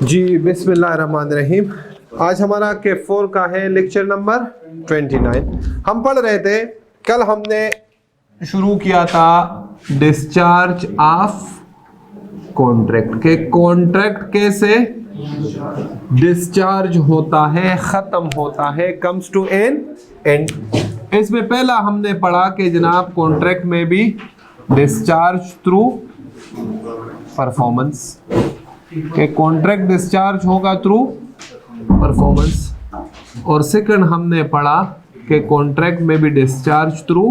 जी बिस्मिल्लाहिर्रहमानिर्रहीम। आज हमारा K4 का है लेक्चर नंबर 29। हम पढ़ रहे थे, कल हमने शुरू किया था डिस्चार्ज ऑफ कॉन्ट्रैक्ट के कॉन्ट्रैक्ट कैसे डिस्चार्ज होता है, खत्म होता है, कम्स टू एन एंड। इसमें पहला हमने पढ़ा कि जनाब कॉन्ट्रैक्ट में भी डिस्चार्ज थ्रू परफॉर्मेंस के कॉन्ट्रैक्ट डिस्चार्ज होगा थ्रू परफॉर्मेंस, और सेकंड हमने पढ़ा कि कॉन्ट्रैक्ट में भी डिस्चार्ज थ्रू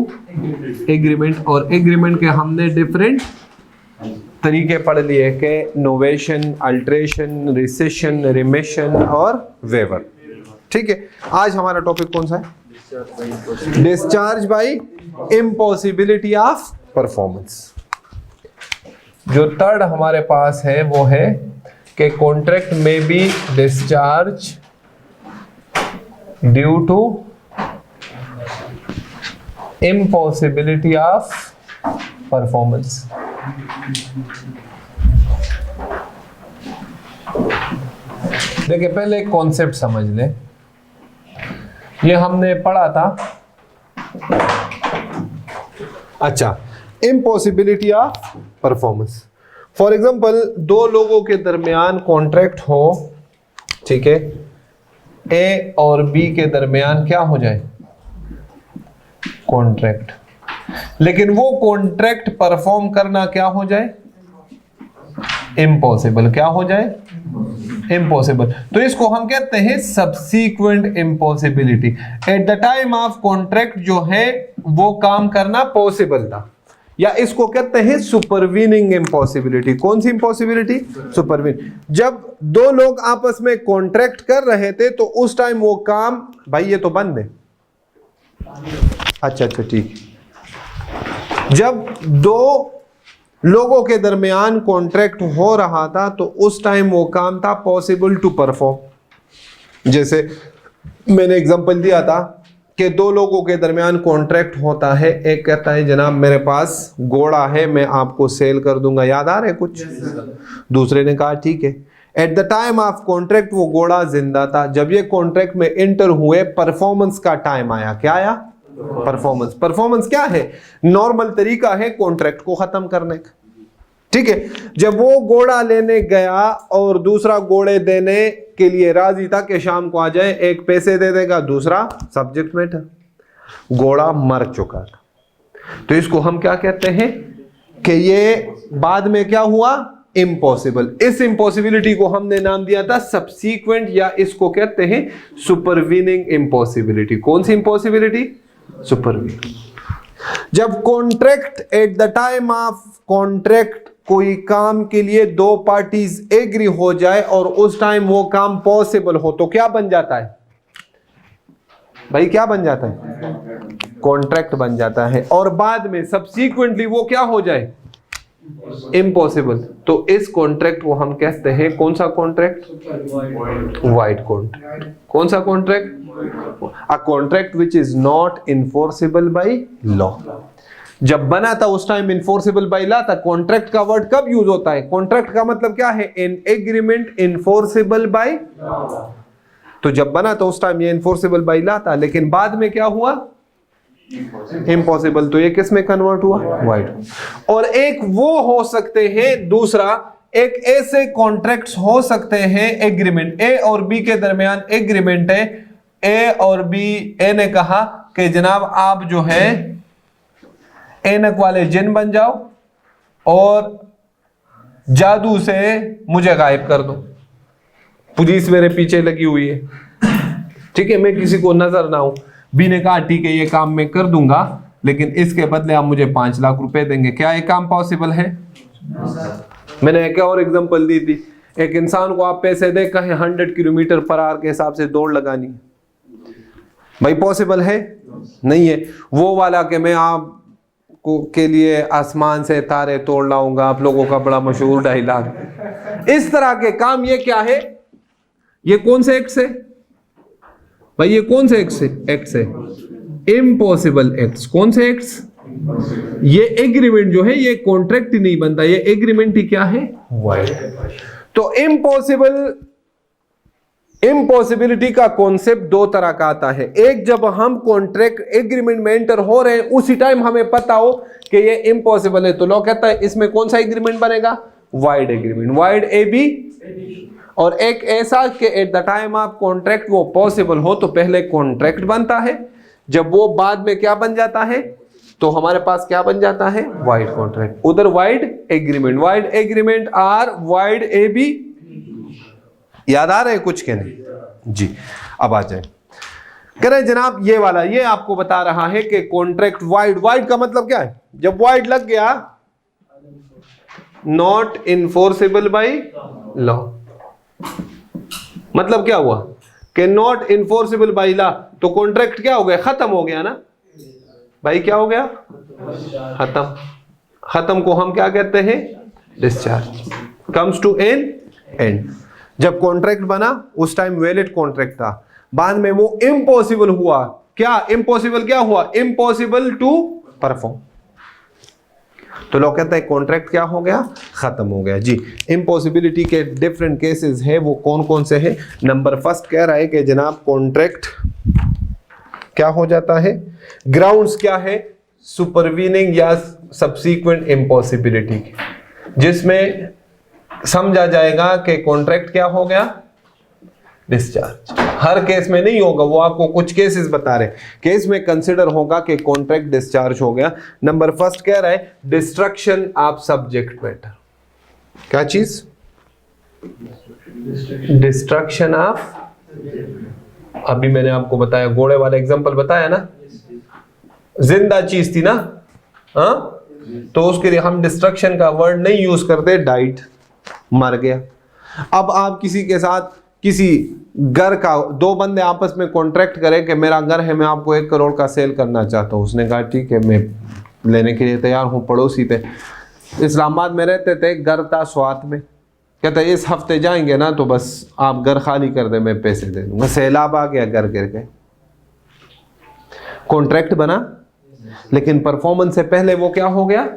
एग्रीमेंट, और एग्रीमेंट के हमने डिफरेंट तरीके पढ़ लिए कि नोवेशन, अल्ट्रेशन, रिसेशन, रिमेशन और वेवर। ठीक है, आज हमारा टॉपिक कौन सा है? Discharge by impossibility of performance. जो थर्ड हमारे पास है वो है कि कॉन्ट्रैक्ट में भी discharge due to impossibility of performance. देखिए पहले एक कॉन्सेप्ट समझ ले, ये हमने पढ़ा था। अच्छा, impossibility of performance. For example दो लोगों के दरमियान कॉन्ट्रैक्ट हो, ठीक है, ए और बी के दरमियान क्या हो जाए? कॉन्ट्रैक्ट, लेकिन वो कॉन्ट्रैक्ट परफॉर्म करना क्या हो जाए? इम्पॉसिबल। क्या हो जाए? इम्पॉसिबल। तो इसको हम कहते हैं subsequent impossibility. Eight the time of contract जो है वो काम करना पॉसिबल था, या इसको कहते हैं सुपरवीनिंग इम्पॉसिबिलिटी। कौन सी इम्पॉसिबिलिटी? सुपरवीन। जब दो लोग आपस में कॉन्ट्रैक्ट कर रहे थे तो उस टाइम वो काम, भाई ये तो बंद है, अच्छा ठीक। जब दो लोगों के दरमियान कॉन्ट्रैक्ट हो रहा था तो उस टाइम वो काम था पॉसिबल टू परफॉर्म। जैसे मैंने एग्जांपल दिया था कि दो लोगों के दरमियान कॉन्ट्रैक्ट होता है, एक कहता है जनाब मेरे पास घोड़ा है, मैं आपको सेल कर दूंगा, याद आ रहा है कुछ? दूसरे ने कहा ठीक है। Eight the time of contract वो घोड़ा जिंदा था। जब ये कॉन्ट्रैक्ट में एंटर हुए, परफॉर्मेंस का टाइम आया। क्या आया? परफॉर्मेंस। परफॉर्मेंस क्या है? नॉर्मल तरीका है कॉन्ट्रैक्ट को खत्म करने का, ठीक है। जब वो घोड़ा लेने गया और दूसरा घोड़े देने के लिए राजी था कि शाम को आ जाए, एक पैसे दे देगा, दूसरा सब्जेक्ट मैटर, घोड़ा मर चुका था। तो इसको हम क्या कहते हैं कि ये बाद में क्या हुआ? इम्पॉसिबल। इस इम्पॉसिबिलिटी को हमने नाम दिया था सबसीक्वेंट, या इसको कहते हैं सुपरवीनिंग इम्पॉसिबिलिटी। कौन सी इम्पॉसिबिलिटी? सुपरवीनिंग। जब contract, eight the time of contract कोई काम के लिए दो पार्टीज एग्री हो जाए और उस टाइम वो काम पॉसिबल हो, तो क्या बन जाता है भाई? क्या बन जाता है? कॉन्ट्रैक्ट बन जाता है। और बाद में सब्सीक्वेंटली वो क्या हो जाए? इम्पॉसिबल। तो इस कॉन्ट्रैक्ट को हम कहते हैं, कौन सा कॉन्ट्रैक्ट? Wide contract. कौन सा contract? A contract which is not enforceable by law. जब बना था उस टाइम इन्फोर्सेबल बाय लॉ था। कॉन्ट्रैक्ट का वर्ड कब यूज होता है? कॉन्ट्रैक्ट का मतलब क्या है? An agreement enforceable by. तो जब बना था उस टाइम ये इन्फोर्सेबल बाय लॉ था, लेकिन बाद में क्या हुआ? इम्पॉसिबल। तो ये किस में कन्वर्ट हुआ? वाइड। और एक वो हो सकते हैं, दूसरा एक ऐसे कॉन्ट्रैक्ट्स हो सकते हैं, एग्रीमेंट ए और बी के दरमियान एग्रीमेंट है। ए और बी, ए ने कहा कि जनाब आप जो है ऐनक वाले जिन बन जाओ और जादू से मुझे गायब कर दो, पुलिस मेरे पीछे लगी हुई है, ठीक है, मैं किसी को नजर ना हूं। बी ने कहा ठीक है ये काम मैं कर दूंगा, लेकिन इसके बदले आप मुझे 5 लाख रुपए देंगे। क्या ये काम पॉसिबल है? मैंने एक और एग्जांपल दी थी, एक इंसान को आप पैसे दे, कहें 100 किलोमीटर पर आवर के हिसाब से दौड़ लगानी, भाई पॉसिबल है? नहीं है। वो वाला कि मैं आप के लिए आसमान से तारे तोड़ लाऊंगा, आप लोगों का बड़ा मशहूर डायलॉग। इस तरह के काम, ये क्या है? ये कौन से एक्ट से भाई? ये कौन से एक्ट से? Impossible acts. कौन से एक्ट्स? ये एग्रीमेंट जो है ये कॉन्ट्रैक्ट ही नहीं बनता, ये एग्रीमेंट ही क्या है? वाइड। तो इम्पॉसिबिलिटी का कॉन्सेप्ट दो तरह का आता है। एक, जब हम कॉन्ट्रैक्ट एग्रीमेंट में एंटर हो रहे हैं उसी टाइम हमें पता हो कि ये इम्पॉसिबल है, तो लॉ कहता है इसमें कौन सा एग्रीमेंट बनेगा, वाइड एग्रीमेंट, वाइड ए बी। और एक ऐसा कि at the time of contract वो पॉसिबल हो, तो पहले कॉन्ट्रैक्ट बनता है, जब वो बाद में क्या बन जाता है, तो हमारे पास क्या बन जाता है, वाइड कॉन्ट्रैक्ट। उधर void agreement or void A B. याद आ रहे कुछ के नहीं जी। अब आ जाए, कह रहे जनाब ये वाला, ये आपको बता रहा है कि कॉन्ट्रैक्ट वाइड का मतलब क्या है, जब वाइड लग गया नॉट इन्फोर्सेबल बाय लॉ। मतलब क्या हुआ कि नॉट इन्फोर्सेबल बाय लॉ, तो कॉन्ट्रैक्ट क्या हो गया, खत्म हो गया ना भाई, क्या हो गया, खत्म को हम क्या कहते हैं, discharge, comes to an end. जब कॉन्ट्रैक्ट बना उस टाइम वैलिड कॉन्ट्रैक्ट था, बाद में वो इम्पॉसिबल हुआ, क्या इम्पॉसिबल क्या हुआ, इम्पॉसिबल टू परफॉर्म, तो लोग कहते हैं कॉन्ट्रैक्ट क्या हो गया, खत्म हो गया जी। इम्पॉसिबिलिटी के डिफरेंट केसेस है, वो कौन कौन से हैं। नंबर फर्स्ट कह रहा है कि जनाब कॉन्ट्रैक्ट क्या हो जाता है, ग्राउंड्स क्या है, सुपरवीनिंग या सब्सीक्वेंट इम्पॉसिबिलिटी, जिसमें समझा जाएगा कि कॉन्ट्रैक्ट क्या हो गया, डिस्चार्ज। हर केस में नहीं होगा, वो आपको कुछ केसेस बता रहे, केस में कंसिडर होगा कि कॉन्ट्रैक्ट डिस्चार्ज हो गया। नंबर फर्स्ट कह रहा है डिस्ट्रक्शन ऑफ सब्जेक्ट मैटर। क्या चीज, डिस्ट्रक्शन ऑफ, अभी मैंने आपको बताया, घोड़े वाला एग्जांपल बताया ना, जिंदा चीज थी ना, हाँ, तो उसके लिए हम डिस्ट्रक्शन का वर्ड नहीं यूज करते, डाइट, मर गया। अब आप किसी के साथ, किसी घर का, दो बंदे आपस में कॉन्ट्रैक्ट करें कि मेरा घर है, मैं आपको 1 करोड़ का सेल करना चाहता हूँ। उसने कहा ठीक है, मैं लेने के लिए तैयार हूँ। पड़ोसी थे, इस्लामाबाद में रहते थे, घर था स्वात में, कहते इस हफ्ते जाएंगे ना तो बस आप घर खाली कर दे, मैं पैसे दे दूंगा। सैलाब आ गया, घर गिर गए, कॉन्ट्रैक्ट बना, लेकिन परफॉर्मेंस से पहले वो क्या हो गया,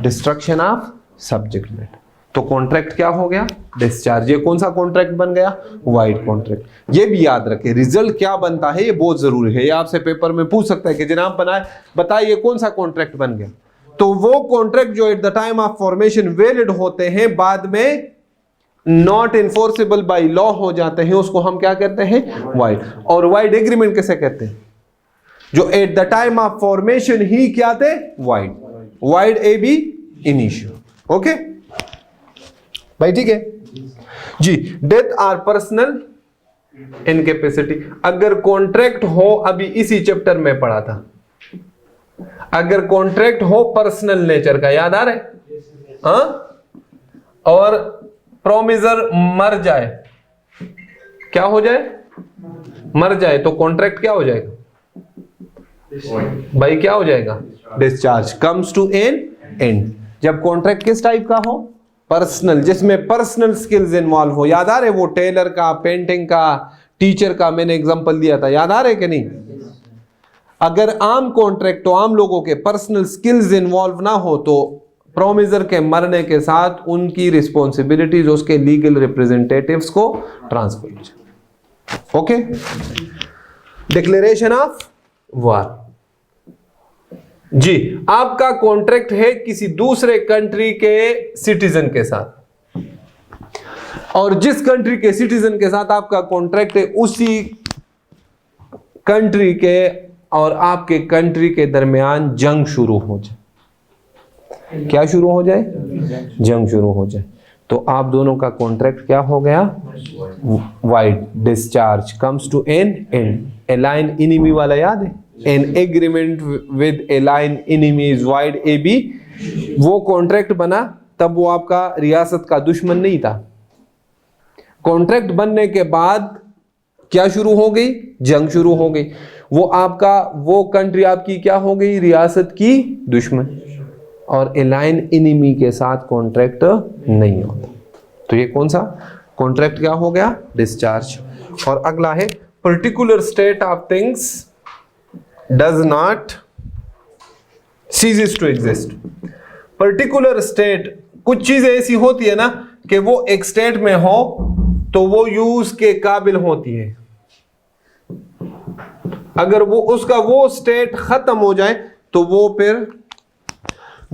डिस्ट्रक्शन ऑफ सब्जेक्ट मैटर। तो कॉन्ट्रैक्ट क्या हो गया, डिस्चार्ज। ये कौन सा कॉन्ट्रैक्ट बन गया, वाइड कॉन्ट्रैक्ट। ये भी याद रखें, रिजल्ट क्या बनता है ये बहुत जरूरी है। ये आपसे पेपर में पूछ सकता है कि जनाब बनाए बताइए कौन सा कॉन्ट्रैक्ट बन गया, तो वो कॉन्ट्रैक्ट जो at the time of formation valid होते हैं, बाद में नॉट इन्फोर्सेबल बाय लॉ हो जाते हैं, उसको हम क्या कहते हैं, वाइड। और वाइड एग्रीमेंट कैसे कहते हैं, जो at the time of formation ही क्या थे, void A B initio. Okay भाई, ठीक है जी। डेथ आर पर्सनल इनकैपेसिटी, अगर कॉन्ट्रैक्ट हो, अभी इसी चैप्टर में पढ़ा था, अगर कॉन्ट्रैक्ट हो पर्सनल नेचर का, याद आ रहा है, हाँ, और प्रोमिसर मर जाए, क्या हो जाए, मर जाए, तो कॉन्ट्रैक्ट क्या हो जाएगा भाई, क्या हो जाएगा, discharge, comes to an end. जब कॉन्ट्रैक्ट किस टाइप का हो, पर्सनल, जिसमें पर्सनल स्किल्स इन्वॉल्व हो। याद आ रहे, वो टेलर का, पेंटिंग का, टीचर का मैंने एग्जांपल दिया था, याद आ रहे कि नहीं। अगर आम कॉन्ट्रैक्ट तो आम लोगों के पर्सनल स्किल्स इन्वॉल्व ना हो, तो प्रोमिसर के मरने के साथ उनकी रिस्पॉन्सिबिलिटीज उसके लीगल रिप्रेजेंटेटिव्स को ट्रांसफर हो जाए। ओके, डिक्लेरेशन ऑफ वार जी। आपका कॉन्ट्रैक्ट है किसी दूसरे कंट्री के सिटीजन के साथ, और जिस कंट्री के सिटीजन के साथ आपका कॉन्ट्रैक्ट है, उसी कंट्री के और आपके कंट्री के दरमियान जंग शुरू हो जाए। क्या शुरू हो जाए, जंग शुरू हो जाए, तो आप दोनों का कॉन्ट्रैक्ट क्या हो गया, void, discharge, comes to an end. Alien enemy वाला याद है, an agreement with alien enemy is void A B. वो कॉन्ट्रैक्ट बना तब वो आपका रियासत का दुश्मन नहीं था। कॉन्ट्रैक्ट बनने के बाद क्या शुरू हो गई, जंग शुरू हो गई। वो आपका, वो कंट्री आपकी क्या हो गई, रियासत की दुश्मन, और एलाइन इनिमी के साथ कॉन्ट्रैक्ट नहीं होता। तो ये कौन सा कॉन्ट्रैक्ट क्या हो गया, डिस्चार्ज। और अगला है particular state of things does not ceases to exist. Particular state, कुछ चीजें ऐसी होती है ना कि वो एक स्टेट में हो तो वो यूज के काबिल होती है। अगर वो उसका वो स्टेट खत्म हो जाए तो वो फिर,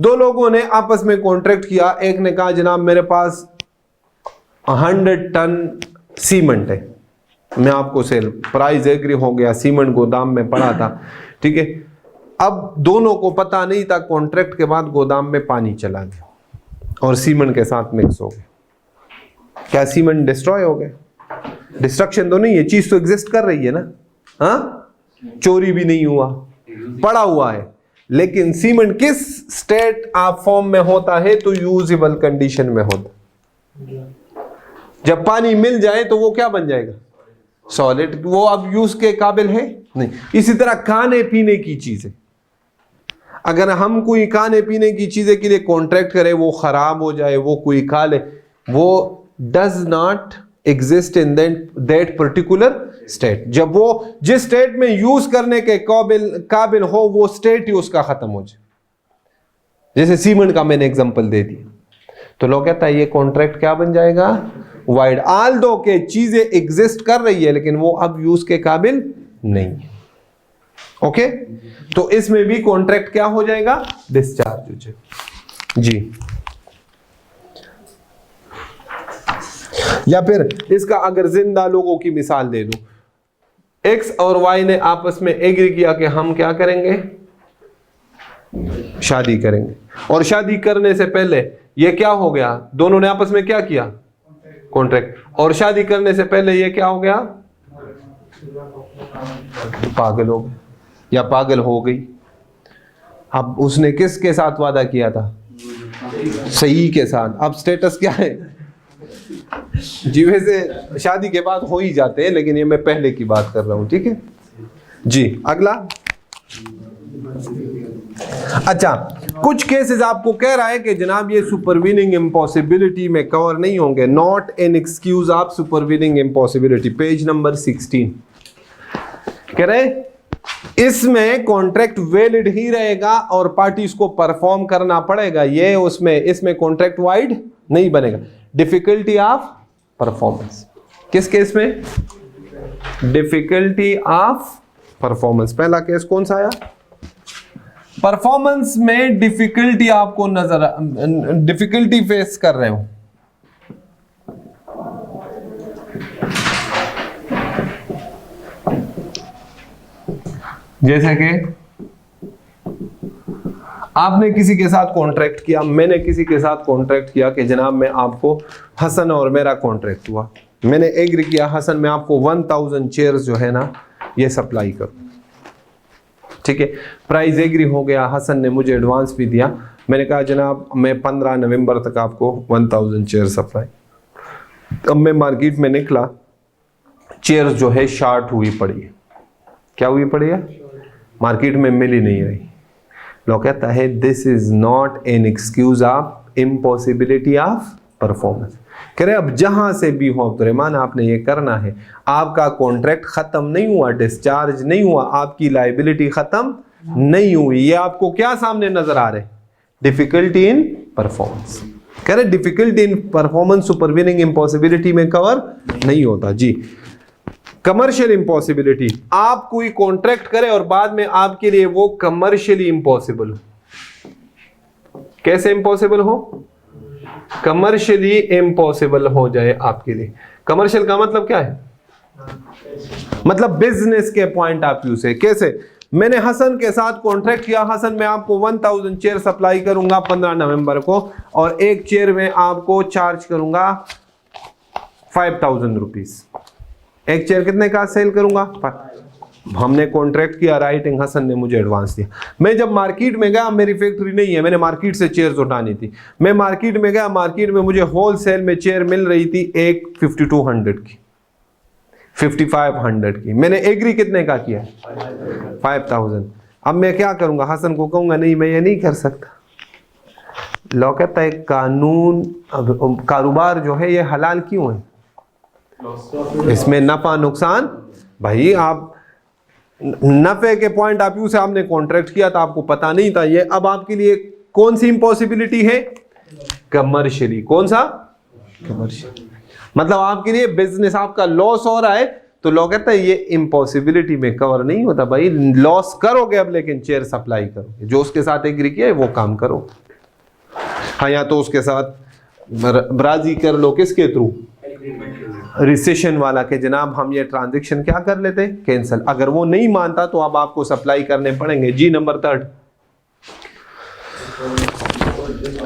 दो लोगों ने आपस में कॉन्ट्रैक्ट किया, एक ने कहा जनाब मेरे पास 100 टन सीमेंट है, मैं आपको सेल, प्राइस एग्री हो गया, सीमेंट गोदाम में पड़ा था, ठीक है। अब दोनों को पता नहीं था, कॉन्ट्रैक्ट के बाद गोदाम में पानी चला गया और सीमेंट के साथ मिक्स हो गया। क्या सीमेंट डिस्ट्रॉय हो गया? डिस्ट्रक्शन तो नहीं है, चीज तो एग्जिस्ट कर रही है ना, हाँ, चोरी भी नहीं हुआ, पड़ा हुआ है। लेकिन सीमेंट किस स्टेट ऑफ फॉर्म में होता है? तो यूजेबल कंडीशन में होता। जब पानी मिल जाए तो वो क्या बन जाएगा? सॉलिड। वो अब यूज के काबिल है नहीं। इसी तरह खाने पीने की चीजें, अगर हम कोई खाने पीने की चीजें के लिए कॉन्ट्रैक्ट करें, वो खराब हो जाए, वो कोई खा ले, वो does not exist in that particular state. जब वो जिस स्टेट में यूज करने के काबिल हो, वो स्टेट ही उसका खत्म हो जाए। जैसे सीमेंट का मैंने एग्जांपल दे दिया, तो लोग कहता है ये कॉन्ट्रैक्ट क्या बन जाएगा? वाइड। ऑल दो के चीजें एग्जिस्ट कर रही है लेकिन वो अब यूज के काबिल नहीं है। ओके, तो इसमें भी कॉन्ट्रैक्ट क्या हो जाएगा? डिस्चार्ज हो जाएगा जी। या फिर इसका अगर जिंदा लोगों की मिसाल दे दूं, एक्स और वाई ने आपस में एग्री किया कि हम क्या करेंगे? शादी करेंगे। और शादी करने से पहले ये क्या हो गया? दोनों ने आपस में क्या किया? कॉन्ट्रैक्ट। और शादी करने से पहले ये क्या हो गया? पागल हो गए या पागल हो गई। अब उसने किसके साथ वादा किया था? सही के साथ। अब स्टेटस क्या है जी? वैसे शादी के बाद हो ही जाते हैं, लेकिन ये मैं पहले की बात कर रहा हूं, ठीक है जी। अगला, अच्छा, कुछ केसेस आपको कह रहा है कि जनाब ये सुपरवीनिंग इम्पॉसिबिलिटी में कवर नहीं होंगे। Not an excuse of supervening impossibility, page number 16 कह रहे इसमें कॉन्ट्रैक्ट वैलिड ही रहेगा और पार्टीज को परफॉर्म करना पड़ेगा। ये उसमें, इसमें कॉन्ट्रैक्ट वाइड नहीं बनेगा। डिफिकल्टी ऑफ परफॉर्मेंस, किस केस में? Difficulty of performance. पहला केस कौन सा आया? परफॉर्मेंस में डिफिकल्टी आपको नजर, डिफिकल्टी फेस कर रहे हो। जैसे कि आपने किसी के साथ कॉन्ट्रैक्ट किया, मैंने किसी के साथ कॉन्ट्रैक्ट किया कि जनाब मैं आपको, हसन और मेरा कॉन्ट्रैक्ट हुआ, मैंने एग्री किया हसन मैं आपको 1000 चेयर्स जो है ना ये सप्लाई करूं, ठीक है। प्राइस एग्री हो गया, हसन ने मुझे एडवांस भी दिया, मैंने कहा जनाब मैं 15 नवंबर तक आपको 1000 चेयर सप्लाई। अब मैं मार्केट में निकला, चेयर्स जो है शॉर्ट हुई पड़ी है। क्या हुई पड़ी है? मार्केट में मिल ही नहीं रही। लोग कहता है this is not an excuse of impossibility of performance. कह रहे अब जहां से भी हो अब्दुर्रहमान आपने ये करना है, आपका कॉन्ट्रैक्ट खत्म नहीं हुआ, डिस्चार्ज नहीं हुआ, आपकी लायबिलिटी खत्म नहीं हुई। ये आपको क्या सामने नजर आ रहा है? Difficulty in performance. कह रहे difficulty in performance supervening impossibility में कवर नहीं होता जी। कमर्शियल इम्पॉसिबिलिटी, आप कोई कॉन्ट्रैक्ट करें और बाद में आपके लिए वो कमर्शियली इम्पॉसिबल हो। कैसे इम्पॉसिबल हो? कमर्शियली इम्पॉसिबल हो जाए आपके लिए। कमर्शियल का मतलब क्या है? मतलब बिजनेस के पॉइंट ऑफ व्यू से। कैसे? मैंने हसन के साथ कॉन्ट्रैक्ट किया, हसन मैं आपको 1000 चेयर सप्लाई करूंगा 15 नवंबर को और एक चेयर में आपको चार्ज करूंगा 5000 रुपीज। एक चेयर कितने का सेल करूंगा? हमने कॉन्ट्रैक्ट किया, राइटिंग, हसन ने मुझे एडवांस दिया। मैं जब मार्केट में गया, मेरी फैक्ट्री नहीं है, मैंने मार्केट से चेयर्स उठानी थी, मैं मार्केट में गया, मार्केट में मुझे होलसेल में चेयर मिल रही थी एक 5200 की, 5500 की। मैंने एग्री कितने का किया? 5000। अब मैं क्या करूंगा? हसन को कहूंगा नहीं मैं ये नहीं कर सकता। लॉ कहता है कानून, कारोबार जो है ये हलाल क्यों है? इसमें नफा नुकसान, भाई आप नफे के पॉइंट ऑफ व्यू से आपने कॉन्ट्रैक्ट किया था, आपको पता नहीं था ये। अब आपके लिए कौन सी इम्पॉसिबिलिटी है? कमर्शियली। कौन सा? कमर्शियल, मतलब आपके लिए बिजनेस आपका लॉस हो रहा है तो लोग कहते हैं ये इम्पॉसिबिलिटी में कवर नहीं होता। भाई लॉस करोगे अब, लेकिन चेयर सप्लाई करोगे, जो उसके साथ एग्री किया है वो काम करो। हाँ, या तो उसके साथ राजी कर लो, किसके थ्रू, रिसेशन वाला, के जनाब हम ये ट्रांजैक्शन क्या कर लेते, कैंसिल। अगर वो नहीं मानता तो अब आपको सप्लाई करने पड़ेंगे। जी नंबर 3,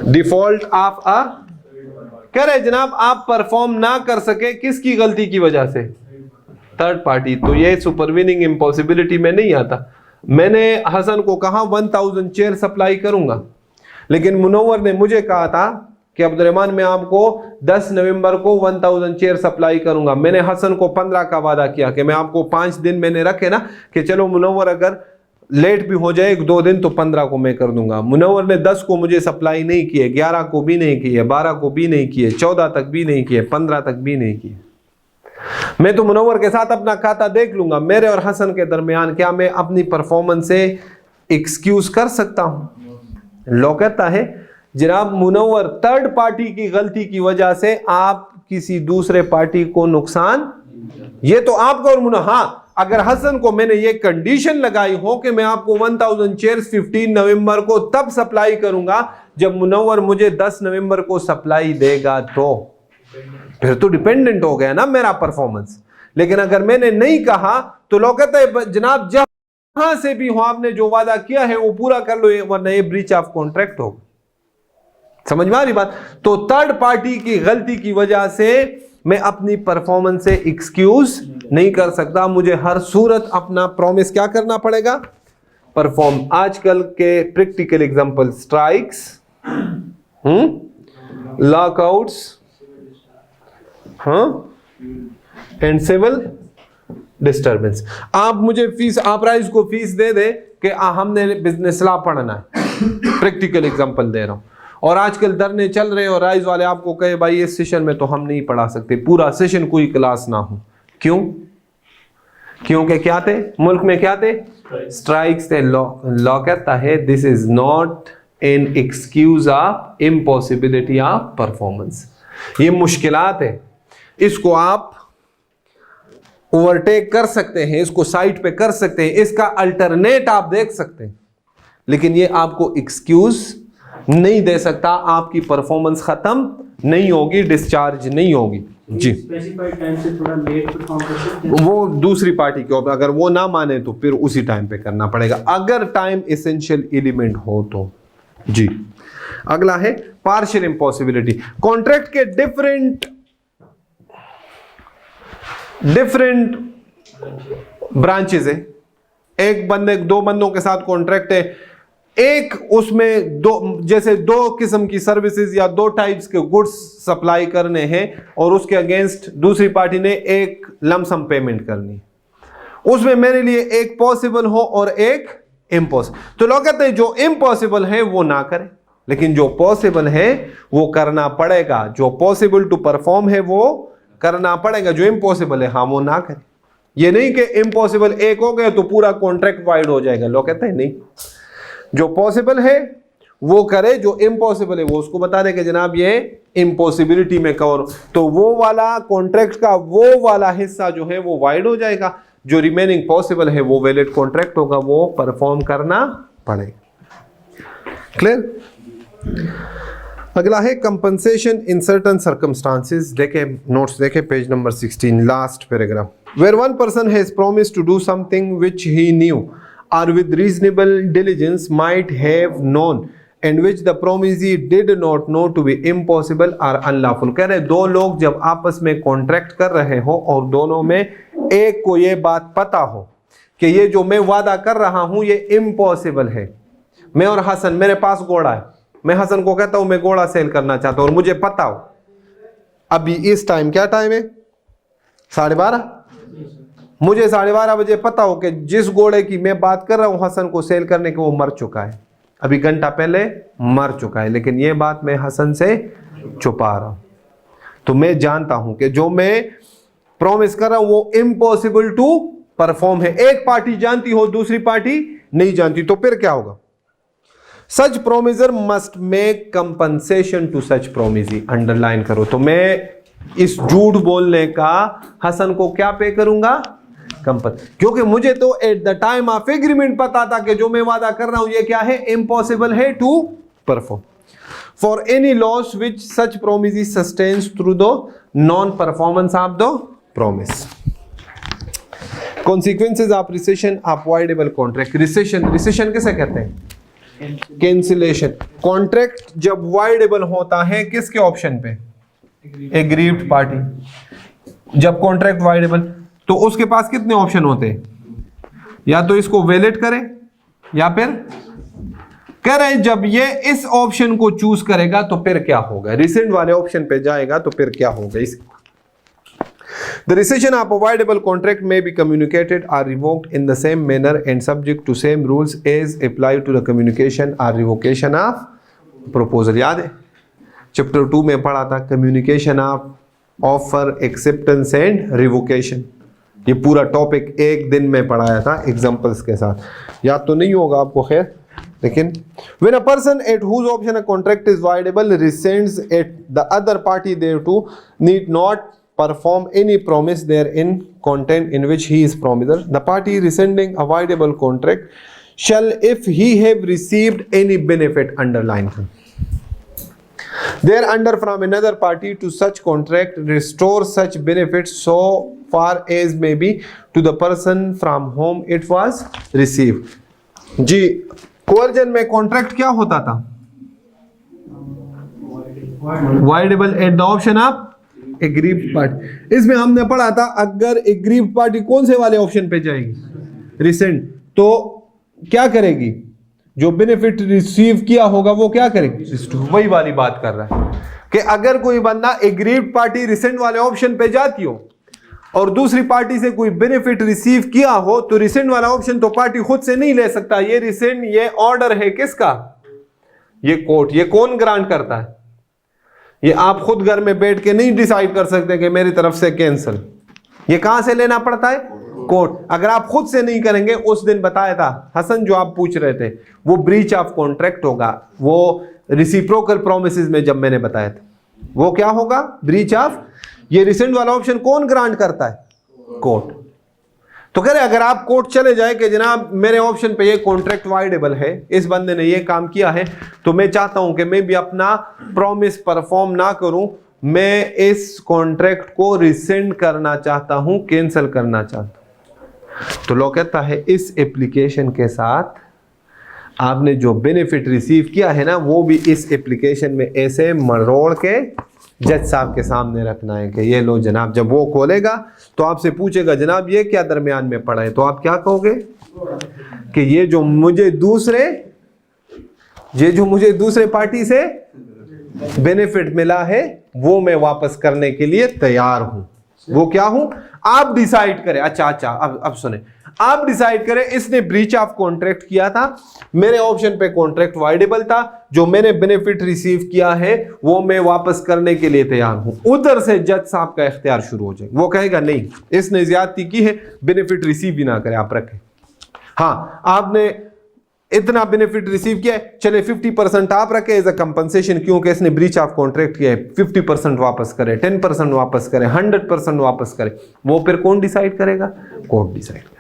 डिफॉल्ट ऑफ अ, कह रहे जनाब आप परफॉर्म ना कर सके, किसकी गलती की वजह से, थर्ड पार्टी। तो ये सुपरवीनिंग इम्पॉसिबिलिटी में नहीं आता। मैंने हसन को कहा 1000 चेयर सप्लाई करूंगा, लेकिन मुनव्वर ने मुझे कहा था कि अब्दुर्रहमान मैं आपको 10 नवंबर को 1000 चेयर सप्लाई करूंगा। मैंने हसन को 15 का वादा किया कि मैं आपको 5 दिन मैंने रखे ना, कि चलो मुनव्वर अगर लेट भी हो जाए 1-2 दिन तो 15 को मैं कर दूंगा। मुनव्वर ने 10 को मुझे सप्लाई नहीं किए, 11 को भी नहीं किए, 12 को भी नहीं किए, 14 तक भी नहीं किए, 15 तक भी नहीं किए। मैं तो मुनव्वर के साथ अपना खाता देख लूंगा, मेरे और हसन के दरमियान क्या मैं अपनी परफॉर्मेंस से एक्सक्यूज कर सकता हूं। लॉ कहता है जनाब मुनव्वर थर्ड पार्टी की गलती की वजह से आप किसी दूसरे पार्टी को नुकसान, ये तो आपका और मुनव्वर, हाँ अगर हसन को मैंने ये कंडीशन लगाई हो कि मैं आपको 1000 चेयर्स 15 नवंबर को तब सप्लाई करूंगा जब मुनव्वर मुझे 10 नवंबर को सप्लाई देगा, तो फिर तो डिपेंडेंट हो गया ना मेरा परफॉर्मेंस। लेकिन अगर मैंने नहीं कहा तो लोग कहते हैं जनाब जहां से भी हो आपने जो वादा किया है वो पूरा कर लो, वरना ये ब्रीच ऑफ कॉन्ट्रैक्ट होगा। समझ में आ रही बात। तो थर्ड पार्टी की गलती की वजह से मैं अपनी परफॉर्मेंस से एक्सक्यूज नहीं कर सकता, मुझे हर सूरत अपना प्रॉमिस क्या करना पड़ेगा, परफॉर्म। आजकल के प्रैक्टिकल एग्जांपल, स्ट्राइक्स, लॉकआउट्स, हाँ, एंड सिविल डिस्टर्बेंस। आप मुझे फीस, आप राइज को फीस दे दे कि हमने बिजनेस लॉ पढ़ना है, प्रैक्टिकल एग्जांपल दे रहा हूं, और आजकल धरने चल रहे हैं और राइज वाले आपको कहे भाई इस सेशन में तो हम नहीं पढ़ा सकते, पूरा सेशन कोई क्लास ना हो। क्यों? क्योंकि क्या थे मुल्क में, क्या थे, स्ट्राइक्स थे। लॉ कहता है this is not an excuse of impossibility of performance. ये मुश्किलात है, इसको आप ओवरटेक कर सकते हैं, इसको साइड पे कर सकते हैं, इसका अल्टरनेट आप देख सकते हैं, लेकिन ये आपको एक्सक्यूज नहीं दे सकता, आपकी परफॉर्मेंस खत्म नहीं होगी, डिस्चार्ज नहीं होगी। जी, स्पेसिफाइड टाइम से थोड़ा लेट परफॉर्म कर सकते हैं, वो दूसरी पार्टी के ऊपर, अगर वो ना माने तो फिर उसी टाइम पे करना पड़ेगा, अगर टाइम एसेंशियल एलिमेंट हो तो। जी, अगला है पार्शियल इम्पॉसिबिलिटी। कॉन्ट्रैक्ट के डिफरेंट ब्रांचेस है। दो बंदों के साथ कॉन्ट्रैक्ट है, एक उसमें जैसे दो किस्म की सर्विसेज या 2 टाइप्स के गुड्स सप्लाई करने हैं और उसके अगेंस्ट दूसरी पार्टी ने एक लमसम पेमेंट करनी, उसमें मेरे लिए एक पॉसिबल हो और एक इम्पॉसिबल। तो लोग कहते हैं जो इम्पॉसिबल है वो ना करे, लेकिन जो पॉसिबल है वो करना पड़ेगा। जो पॉसिबल टू परफॉर्म है वो करना पड़ेगा, जो इम्पॉसिबल है हाँ वो ना करे। ये नहीं कि इम्पॉसिबल एक हो गया तो पूरा कॉन्ट्रैक्ट वाइड हो जाएगा। लोग कहते हैं नहीं, जो पॉसिबल है वो करे, जो इम्पॉसिबल है वो उसको बता दे कि जनाब ये इम्पॉसिबिलिटी में कवर, तो वो वाला कॉन्ट्रैक्ट का वो वाला हिस्सा जो है वो वाइड हो जाएगा, जो रिमेनिंग पॉसिबल है वो वैलिड कॉन्ट्रैक्ट होगा, वो परफॉर्म करना पड़ेगा। क्लियर? अगला है कंपनसेशन इन सर्टन सर्कमस्टांसेस। देखे नोट्स, देखे page number 16, last paragraph. Where one person has promised to do something which he knew or with reasonable diligence might have known and which the promisee did not know to be impossible or unlawful। कह रहे दो लोग जब आपस में contract कर रहे हो और दोनों में एक को ये बात पता हो कि ये जो मैं वादा कर रहा हूं ये इम्पॉसिबल है। मैं और हसन, मेरे पास घोड़ा है, मैं हसन को कहता हूं मैं घोड़ा सेल करना चाहता हूं और मुझे पता हो अभी इस टाइम, क्या टाइम है, 12:30, मुझे 12:30 बजे पता हो कि जिस घोड़े की मैं बात कर रहा हूं हसन को सेल करने के, वो मर चुका है, अभी घंटा पहले मर चुका है, लेकिन ये बात मैं हसन से छुपा रहा हूं। तो मैं जानता हूं कि जो मैं प्रॉमिस कर रहा हूं वो इम्पॉसिबल टू परफॉर्म है। एक पार्टी जानती हो, दूसरी पार्टी नहीं जानती, तो फिर क्या होगा? Such promisor must make compensation to such promisee, underline करो। तो मैं इस झूठ बोलने का हसन को क्या पे करूंगा? क्योंकि मुझे तो eight the time of agreement पता था कि जो मैं वादा कर रहा हूं ये क्या है? इम्पॉसिबल है to perform. For any loss which such promisee sustains through the non performance of the promise. Consequences of rescission of voidable contract. Rescission किसे कहते हैं? कैंसिलेशन। कॉन्ट्रैक्ट जब वॉइडेबल होता है किसके ऑप्शन पे? Aggrieved party. जब कॉन्ट्रैक्ट वॉइडेबल तो उसके पास कितने ऑप्शन होते हैं? या तो इसको वैलिड करे या फिर कह रहे हैं जब ये इस ऑप्शन को चूज करेगा तो फिर क्या होगा? रिसेंट वाले ऑप्शन पे जाएगा तो फिर क्या होगा? इस The rescission of a voidable contract may be communicated or revoked in the same manner and subject to same rules as apply to the communication or revocation of proposal। याद है चैप्टर 2 में पढ़ा था communication of offer, acceptance and revocation. ये पूरा topic एक दिन में पढ़ाया था एग्जांपल्स के साथ। याद तो नहीं होगा आपको, खैर। लेकिन when a person at whose option a contract is voidable rescinds it, the other party thereto need not perform any promise therein contained in which he is promiser. The party rescinding a voidable contract shall, if he have received any benefit, underline thereunder from another party to such contract, restore such benefits so far as may be to the person from whom it was received। जी, coercion में contract क्या होता था? voidable at the option of aggrieved party. इसमें हमने पढ़ा था अगर एग्रीव्ड पार्टी कौन से वाले ऑप्शन पे जाएगी? रिसेंट। तो क्या करेगी? जो बेनिफिट रिसीव किया होगा वो क्या करेगी? वही वाली बात कर रहा है कि अगर कोई बंदा एग्रीव्ड पार्टी रिसेंट वाले ऑप्शन पे जाती हो और दूसरी पार्टी से कोई बेनिफिट रिसीव किया हो तो रिसेंट वाला ऑप्शन तो पार्टी खुद से नहीं ले सकता। ये रिसेंट, ये ऑर्डर है किसका? ये कोर्ट। ये कौन ग्रांट करता है? ये आप खुद घर में बैठ के नहीं डिसाइड कर सकते कि मेरी तरफ से कैंसिल। ये कहां से लेना पड़ता है? कोर्ट। अगर आप खुद से नहीं करेंगे, उस दिन बताया था हसन जो आप पूछ रहे थे, वो ब्रीच ऑफ कॉन्ट्रैक्ट होगा। वो रिसिप्रोकल प्रोमिसेस में जब मैंने बताया था वो क्या होगा? Breach of. ये रिसेंट वाला ऑप्शन कौन ग्रांट करता है? कोर्ट। तो कह रहे अगर आप कोर्ट चले जाए कि जनाब मेरे ऑप्शन पे ये कॉन्ट्रैक्ट वाइडेबल है, इस बंदे ने ये काम किया है, तो मैं चाहता हूं कि मैं भी अपना प्रॉमिस परफॉर्म ना करूं, मैं इस कॉन्ट्रैक्ट को रिसेंड करना चाहता हूं, कैंसिल करना चाहता हूं। तो लॉ कहता है इस एप्लीकेशन के साथ आपने जो बेनिफिट रिसीव किया है ना, वो भी इस एप्लीकेशन में ऐसे मरोड़ के जज साहब के सामने रखना है कि ये लो जनाब। जब वो खोलेगा तो आपसे पूछेगा जनाब ये क्या दरमियान में पड़ा है, तो आप क्या कहोगे कि ये जो मुझे दूसरे पार्टी से बेनिफिट मिला है वो मैं वापस करने के लिए तैयार हूं। वो क्या हूं? आप डिसाइड करें। अच्छा, अब सुने, आप डिसाइड करें इसने ब्रीच ऑफ कॉन्ट्रैक्ट किया था, मेरे ऑप्शन पे कॉन्ट्रैक्ट वाइडेबल था, जो मैंने बेनिफिट रिसीव किया है वो मैं वापस करने के लिए तैयार हूं। उधर से जज साहब का इख्तियार शुरू हो जाए। वो कहेगा नहीं, इसने ज्यादती की है, बेनिफिट रिसीव भी ना करे, आप रखें। हाँ, आपने इतना बेनिफिट रिसीव किया है, चले 50% आप रखे एज अ कंपनसेशन, क्योंकि इसने ब्रीच ऑफ कॉन्ट्रैक्ट किया है। 50% वापस करे, 10% वापस करे, 100% वापस करे, वो फिर कौन डिसाइड करेगा? कोर्ट डिसाइड करेगा।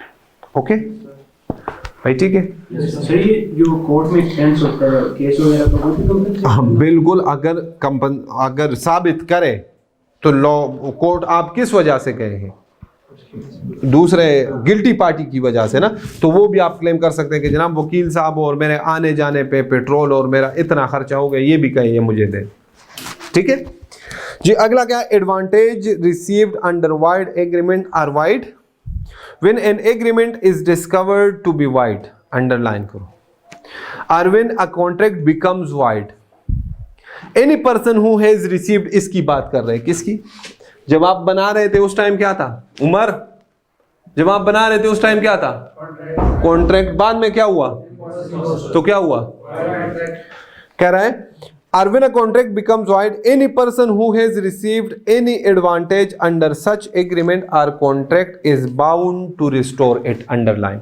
ओके भाई, ठीक है। सर ये जो कोर्ट में एक्सपेंस होता है केस वगैरह तो वो भी कंपनसेशन? हाँ बिल्कुल। अगर साबित करे तो लॉ कोर्ट आप किस वजह से गए हैं, दूसरे गिल्टी पार्टी की वजह से ना, तो वो भी आप क्लेम कर सकते हैं कि जनाब वकील साहब और मेरे आने जाने पे पेट्रोल और मेरा इतना खर्चा हो गया, ये भी कहिए मुझे दे। ठीक है जी। अगला क्या? Advantage received under void agreement or void when an agreement is discovered to be void, underline करो, or when a contract becomes void, any person who has received, इसकी बात कर रहे हैं किसकी? जब आप बना रहे थे उस टाइम क्या था? उमर, जब आप बना रहे थे उस टाइम क्या था? कॉन्ट्रैक्ट। बाद में क्या हुआ? तो क्या हुआ? कह रहा है or when a contract becomes void, any person who has received any advantage under such agreement or contract is bound to restore it, underline।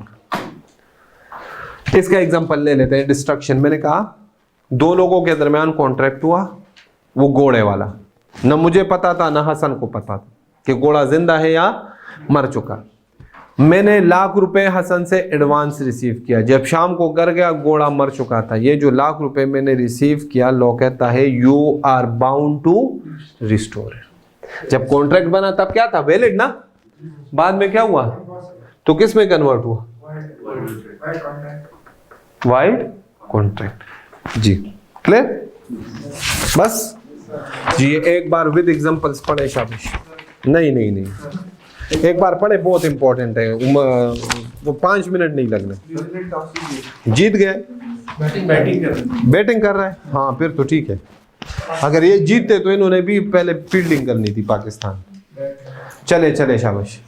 इसका एग्जांपल ले लेते हैं, डिस्ट्रक्शन। मैंने कहा दो लोगों के दरमियान कॉन्ट्रैक्ट हुआ, वो घोड़े वाला। न मुझे पता था न हसन को पता था कि घोड़ा जिंदा है या मर चुका। मैंने ₹1,00,000 हसन से एडवांस रिसीव किया। जब शाम को घर गया, घोड़ा मर चुका था। ये जो ₹1,00,000 मैंने रिसीव किया, लॉ कहता है you are bound to restore. जब कॉन्ट्रैक्ट बना तब क्या था? वैलिड ना। बाद में क्या हुआ? तो किस में कन्वर्ट हुआ? Void contract. जी क्लियर? बस जी एक बार विद एग्जांपल्स पढ़े शाबाश। नहीं, एक बार पढ़े, बहुत इंपॉर्टेंट है। वो 5 मिनट नहीं लगने। जीत गए, बैटिंग कर रहा है। हाँ फिर तो ठीक है। अगर ये जीतते तो इन्होंने भी पहले फील्डिंग करनी थी पाकिस्तान। चले शाबाश।